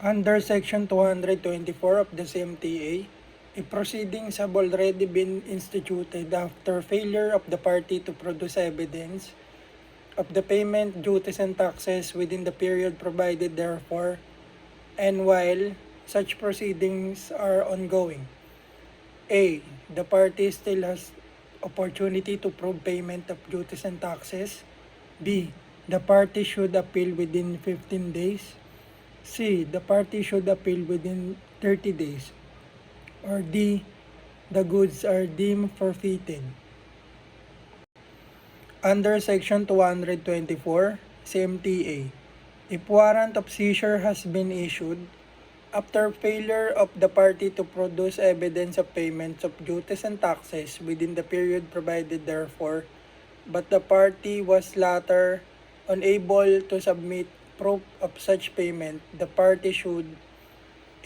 Under Section 224 of the CMTA, a proceedings have already been instituted after failure of the party to produce evidence of the payment, duties, and taxes within the period provided therefor, and while such proceedings are ongoing. A. The party still has opportunity to prove payment of duties and taxes. B. The party should appeal within 15 days. C. The party should appeal within 30 days. Or D. The goods are deemed forfeited. Under Section 224, CMTA, if warrant of seizure has been issued, after failure of the party to produce evidence of payments of duties and taxes within the period provided therefor, but the party was later unable to submit proof of such payment, the party should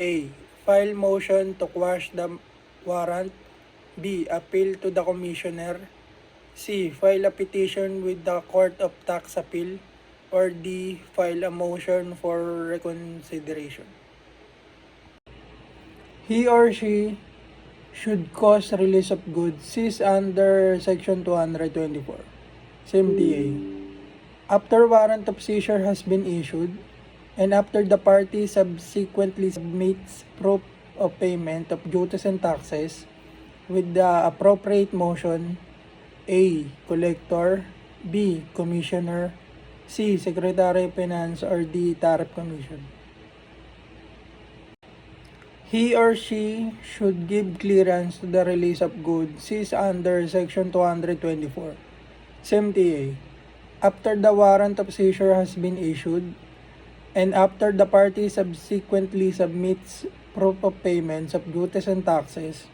A. File motion to quash the warrant. B. Appeal to the commissioner. C. File a petition with the Court of Tax Appeal. Or D. File a motion for reconsideration. He or she should cause release of goods seized under Section 224 CMTA. After warrant of seizure has been issued, and after the party subsequently submits proof of payment of duties and taxes with the appropriate motion, A. Collector, B. Commissioner, C. Secretary of Finance, or D. Tariff Commission. He or she should give clearance to the release of goods seized under Section 224 CMTA. After the warrant of seizure has been issued, and after the party subsequently submits proof of payments of duties and taxes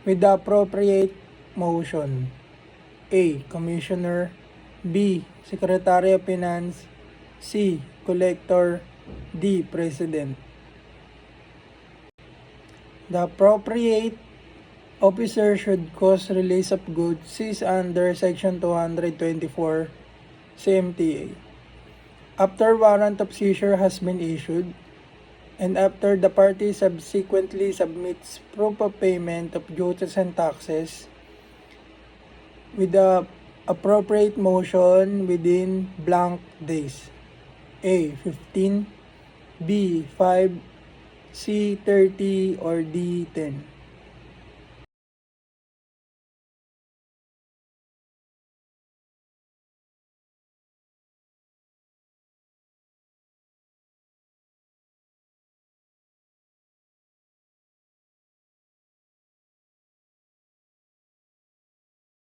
with the appropriate motion, A. Commissioner, B. Secretary of Finance, C. Collector, D. President. The appropriate officer should cause release of goods seized under Section 224 CMTA. After warrant of seizure has been issued, and after the party subsequently submits proof of payment of duties and taxes with the appropriate motion within blank days. A. 15, B. 5, C. 30, or D. 10.